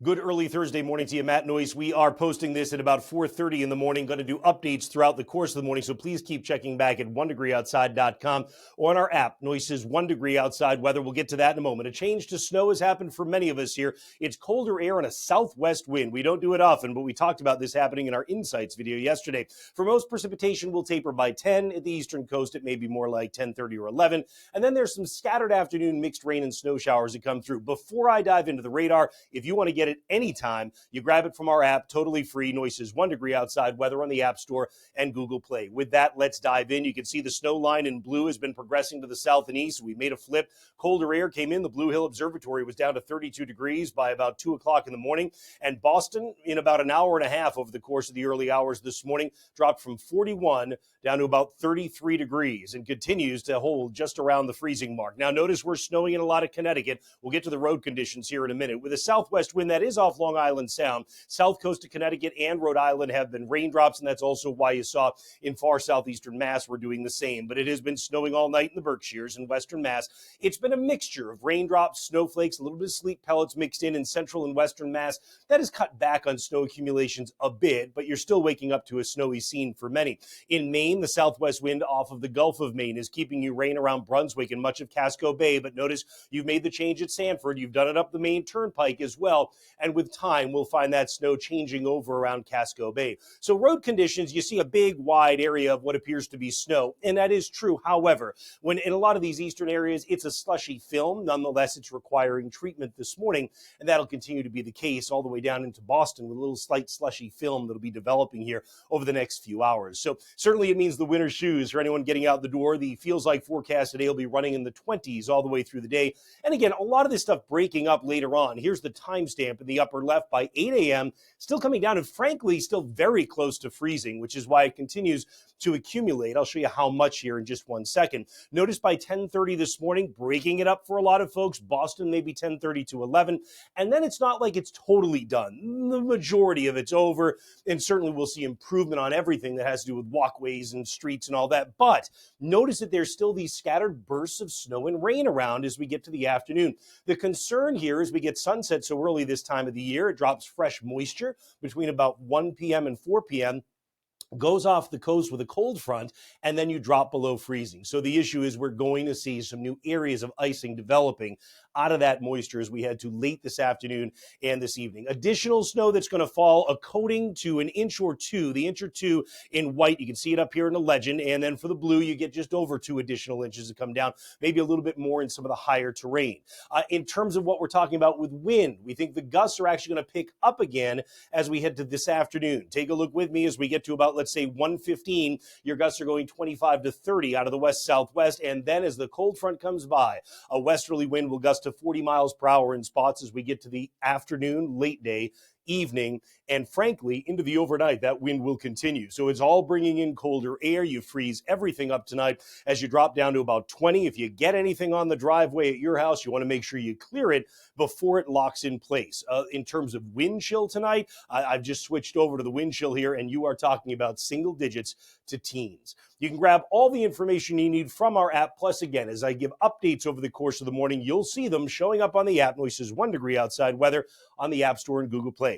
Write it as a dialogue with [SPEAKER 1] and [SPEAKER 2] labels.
[SPEAKER 1] Good early Thursday morning to you, Matt Noyes. We are posting this at about 4:30 in the morning. Going to do updates throughout the course of the morning, so please keep checking back at 1degreeoutside.com or on our app, Noyes' 1 degree outside weather. We'll get to that in a moment. A change to snow has happened for many of us here. It's colder air and a southwest wind. We don't do it often, but we talked about this happening in our Insights video yesterday. For most, precipitation will taper by 10. At the eastern coast, it may be more like 10:30 or 11. And then there's some scattered afternoon mixed rain and snow showers that come through. Before I dive into the radar, if you want to get it anytime, you grab it from our app, totally free. Noyes' 1 degree outside weather on the App Store and Google Play. With that, let's dive in. You can see the snow line in blue has been progressing to the south and east. We made a flip. Colder air came in. The Blue Hill Observatory was down to 32 degrees by about 2 o'clock in the morning. And Boston, in about an hour and a half over the course of the early hours this morning, dropped from 41 down to about 33 degrees and continues to hold just around the freezing mark. Now, notice we're snowing in a lot of Connecticut. We'll get to the road conditions here in a minute. With a southwest wind that is off Long Island Sound, south coast of Connecticut and Rhode Island have been raindrops, and that's also why you saw in far southeastern Mass we're doing the same. But it has been snowing all night in the Berkshires and western Mass. It's been a mixture of raindrops, snowflakes, a little bit of sleet pellets mixed in central and western Mass. That has cut back on snow accumulations a bit, but you're still waking up to a snowy scene for many. In Maine, the southwest wind off of the Gulf of Maine is keeping you rain around Brunswick and much of Casco Bay, but notice you've made the change at Sanford. You've done it up the Maine Turnpike as well, and with time, we'll find that snow changing over around Casco Bay. So road conditions, you see a big, wide area of what appears to be snow, and that is true. However, when in a lot of these eastern areas, it's a slushy film. Nonetheless, it's requiring treatment this morning, and that'll continue to be the case all the way down into Boston with a little slight slushy film that'll be developing here over the next few hours. So certainly it means the winter shoes for anyone getting out the door. The feels like forecast today will be running in the 20s all the way through the day. And again, a lot of this stuff breaking up later on. Here's the timestamp in the upper left by 8 a.m., still coming down and frankly still very close to freezing, which is why it continues to accumulate. I'll show you how much here in just 1 second. Notice by 10:30 this morning, breaking it up for a lot of folks. Boston maybe 10:30 to 11. And then it's not like it's totally done. The majority of it's over, and certainly we'll see improvement on everything that has to do with walkways and streets and all that. But notice that there's still these scattered bursts of snow and rain around as we get to the afternoon. The concern here is we get sunset so early this time of the year. It drops fresh moisture between about 1 p.m. and 4 p.m., goes off the coast with a cold front, and then you drop below freezing. So the issue is we're going to see some new areas of icing developing out of that moisture as we head to late this afternoon and this evening. Additional snow that's going to fall, a coating to an inch or two, the inch or two in white. You can see it up here in the legend. And then for the blue, you get just over 2 additional inches to come down, maybe a little bit more in some of the higher terrain. In terms of what we're talking about with wind, we think the gusts are actually going to pick up again as we head to this afternoon. Take a look with me as we get to about, let's say, 1:15. Your gusts are going 25 to 30 out of the west-southwest. And then as the cold front comes by, a westerly wind will gust to 40 miles per hour in spots as we get to the afternoon, late day, evening, and frankly, into the overnight, that wind will continue. So it's all bringing in colder air. You freeze everything up tonight as you drop down to about 20. If you get anything on the driveway at your house, you want to make sure you clear it before it locks in place. In terms of wind chill tonight, I've just switched over to the wind chill here, and you are talking about single digits to teens. You can grab all the information you need from our app. Plus, again, as I give updates over the course of the morning, you'll see them showing up on the app. Noyes' 1 degree outside weather on the App Store and Google Play.